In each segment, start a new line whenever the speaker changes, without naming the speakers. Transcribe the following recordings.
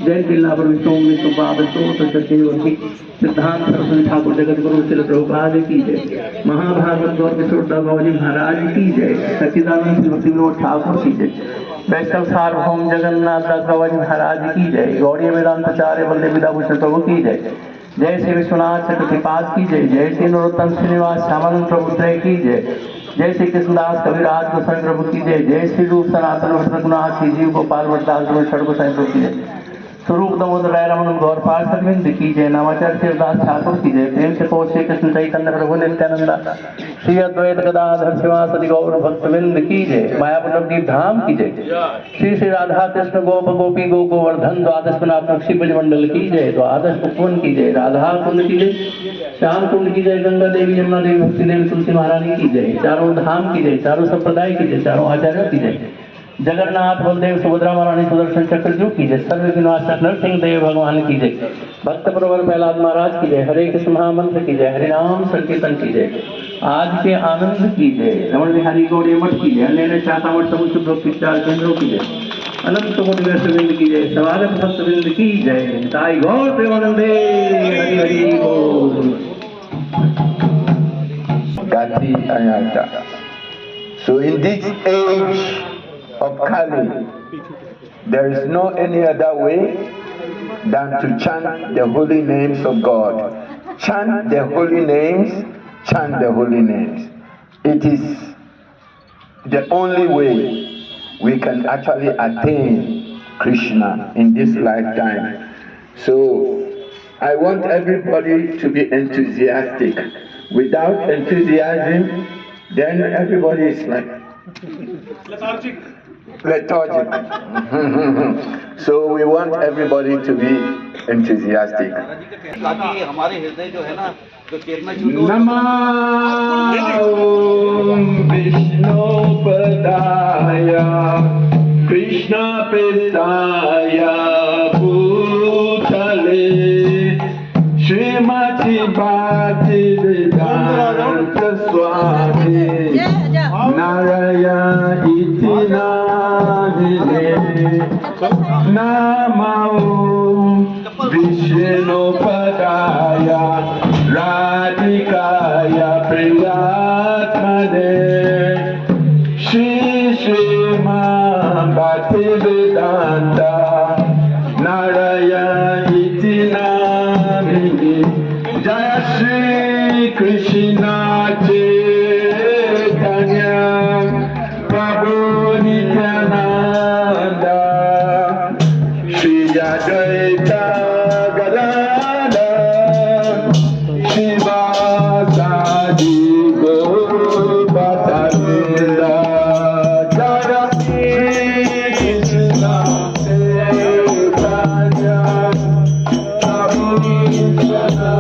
जैन जिला पर विश्वपाद सिद्धांत सरस्वती ठाकुर जगत गुरु श्री प्रभुपाद की जय। महाभारत गौर किशोरदास बाबूजी महाराज की जय। सच्चिदानंद श्री भक्ति विनोद ठाकुर की जय। वैष्णव सार्वभौम जगन्नाथ दास बाबूजी महाराज की जय। गौड़ीय वेदांत आचार्य बलदेव विद्याभूषण प्रभु की जय। जय श्री विश्वनाथ चक्रपाद की जय। जय श्री नरोत्तम श्रीनिवास श्यामानंद प्रभु त्रय की जय। जय श्री कृष्णदास कविराज गोस्वामी प्रभु की जय। जय श्री रूप सनातन रघुनाथ श्री जीव गोपाल भट्टदास गुरु गोसाई प्रभु की जय। स्वरूप दामोदर राय रमन गौर पार्षद वृंद की जय। नामाचार्य शिवदास ठाकुर की जय। प्रेम से को श्री कृष्ण चैतन्य प्रभु नित्यानंदा श्री अद्वैत गदाधर शिवासदि गौर भक्तवृंद की जय। मायापुर नवदीप धाम की जय। श्री श्री राधा कृष्ण गोप गोपी गो गोवर्धन द्वादश गुणात्मक शिवज मंडल की जय। द्वादश कुंड की जय। राधा कुंड की जय। श्याम कुंड की जय। गंगा देवी यमुना देवी भक्ति देवी तुलसी महारानी की जय। चारों धाम की जय। चारों संप्रदाय की जय। चारों आचार्यों की जय। जगन्नाथ बलदेव सुभद्रा महारानी सुदर्शन चक्रजू की जय। सर्व विनाशक नरसिंह देव भगवान की जय। भक्त प्रवर प्रहलाद महाराज की जय। हरे कृष्ण महामंत्र की जय। हरे नाम संकीर्तन की जय। आज के आनंद की जय। रमण बिहारी गौड़ीय मठ की जय। अन्य चाता मठ समुद्र भक्ति चार केंद्रों की जय। अनंत कोटि वैष्णवृंद की जय। समागत भक्तवृंद की जय। ताई गौर प्रेमानंदे हरि हरि बोल।
Gati Ayata. So in this age of Kali, there is no any other way than to chant the holy names of God. Chant the holy names, chant the holy names. It is the only way we can actually attain Krishna in this lifetime. So I want everybody to be enthusiastic. Without enthusiasm, then everybody is like lethargic. So we want everybody to be enthusiastic. Namo Vishnu Padaya Krishna Pesaya Bhutale Srimati Bhaktivedanta Swami Narayana iti namine. Namo Vishnu Padaya Radhikaya Priyatmane Shri Srimad Bhaktivedanta Narayana iti namine. Jaya Shri Krishna Chaitanya Prabhu Nityananda Shri Advaita Gadadhar Shivasadi Gopatavrinda. Jaya Shri Krishna Chaitanya Prabhu Nityananda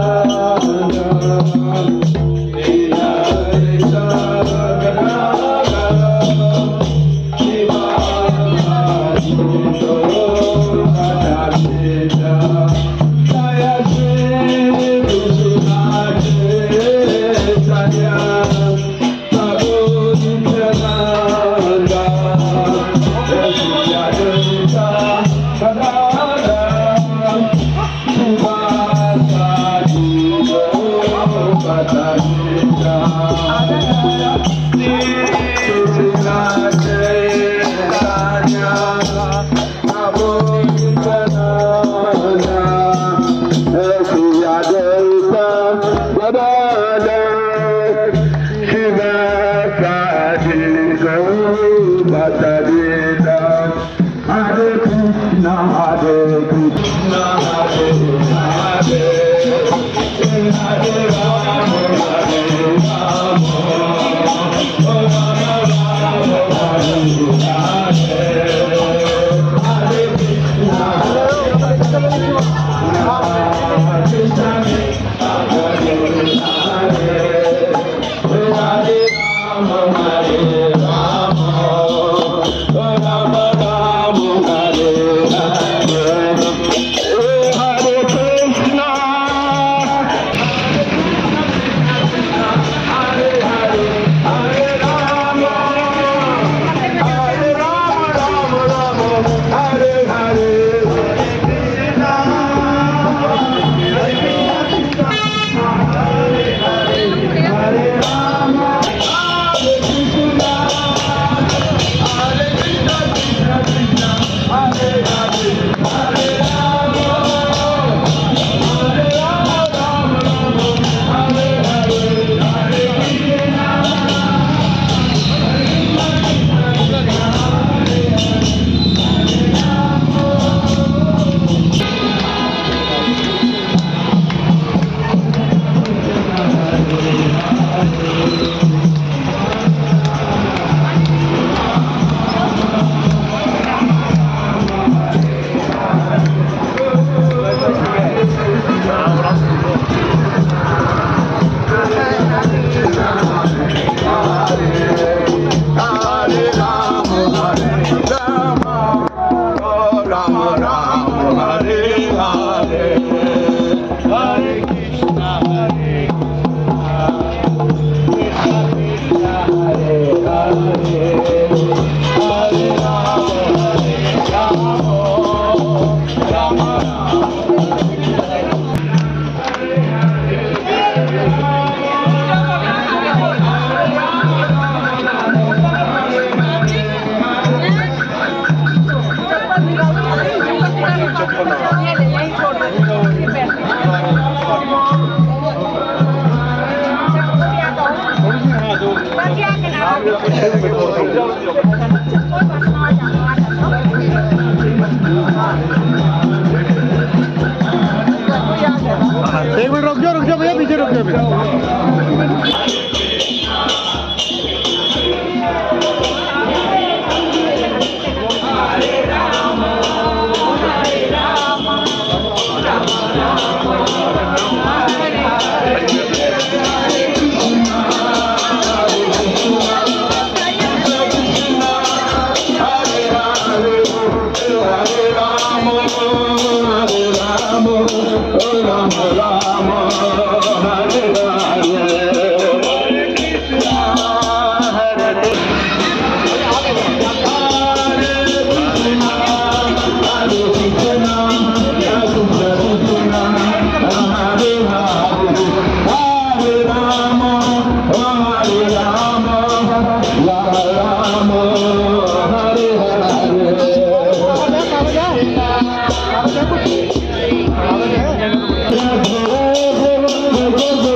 एक minute रुक जाओ भैया, पीछे रुक जाओ भैया।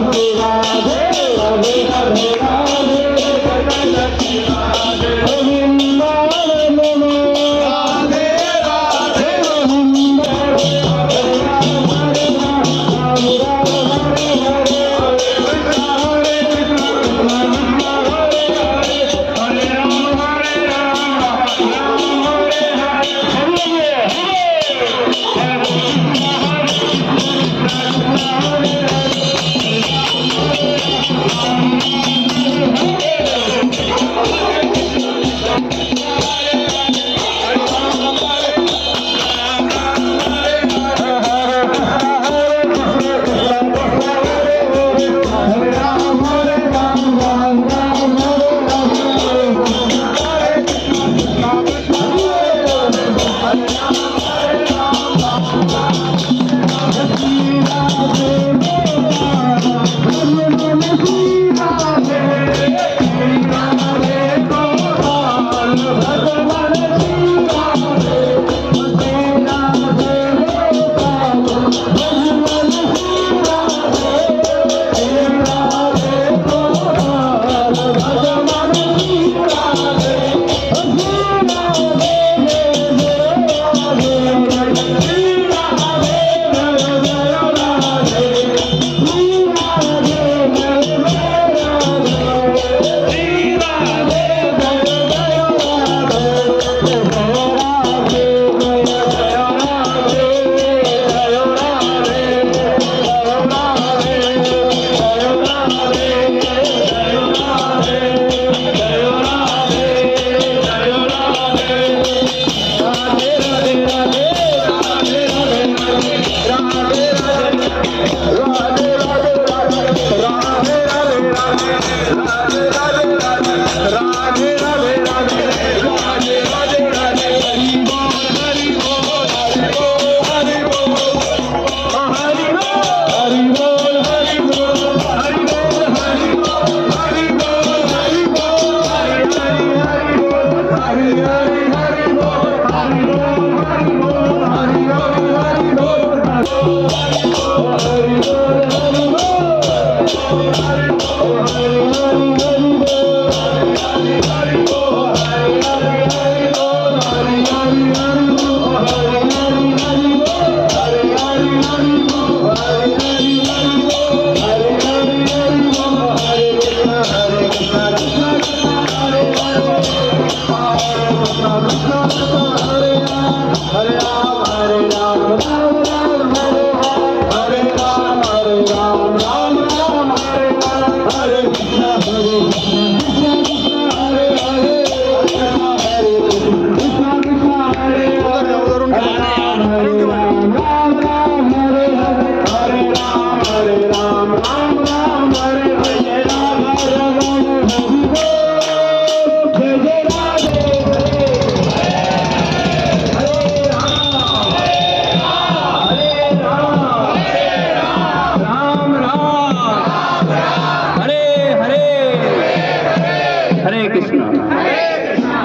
Hare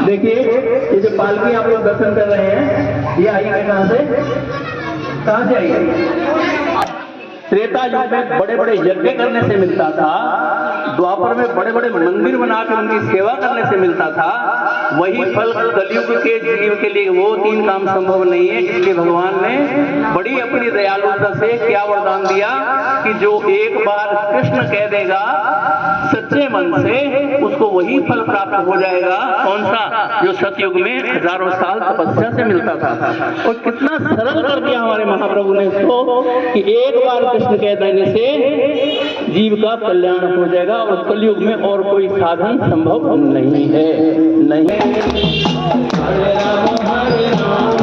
देखिए ये जो पालकी आप लोग दर्शन कर रहे हैं, ये आई है कहाँ से आई है? त्रेता युग में बड़े बड़े यज्ञ करने से मिलता था, द्वापर में बड़े बड़े मंदिर बनाकर उनकी सेवा करने से मिलता था। वही फल कलयुग के जीव के लिए वो 3 काम संभव नहीं है, इसलिए भगवान ने बड़ी अपनी दयालुता से क्या वरदान दिया कि जो एक बार कृष्ण कह देगा सच्चे मन से, उसको वही फल प्राप्त हो जाएगा। कौन सा? जो सतयुग में हजारों साल तपस्या से मिलता था। और कितना सरल कर दिया हमारे महाप्रभु ने इसको कि एक बार कृष्ण कह देने से जीव का कल्याण हो जाएगा, और कलयुग में और कोई साधन संभव नहीं है। नहीं। हरे राम हरे राम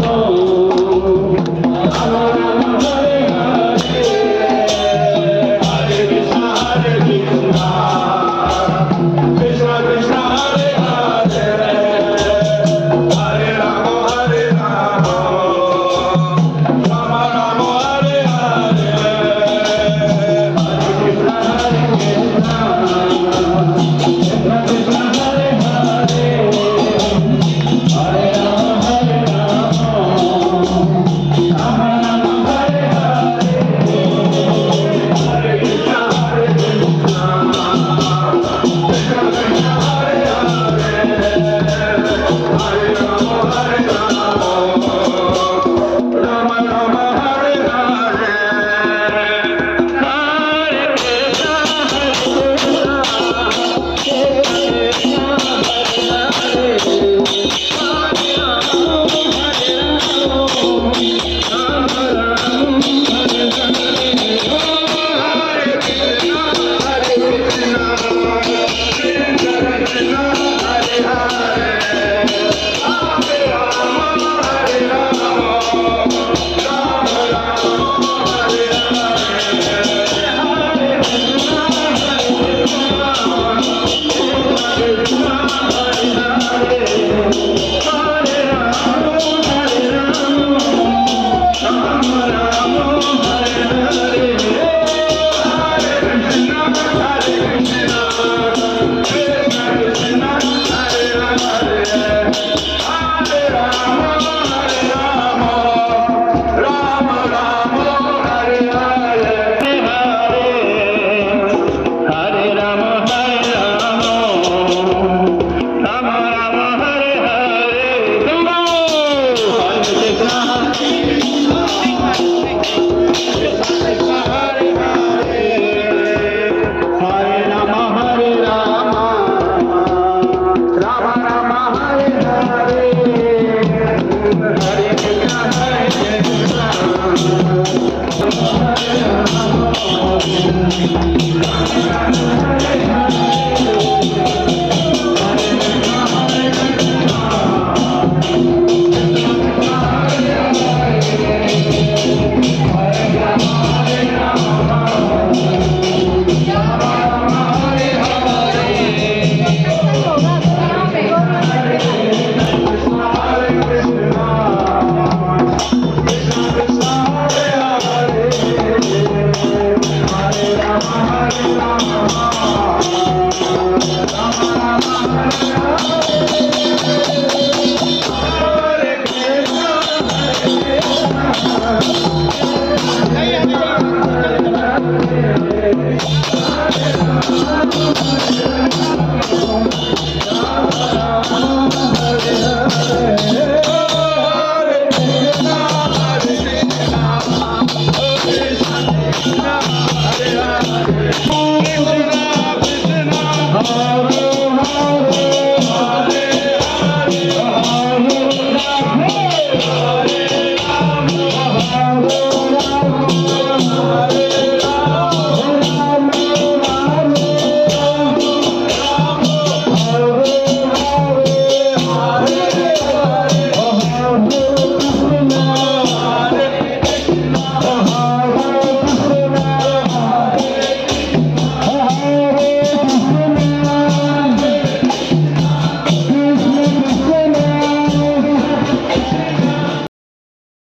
Hare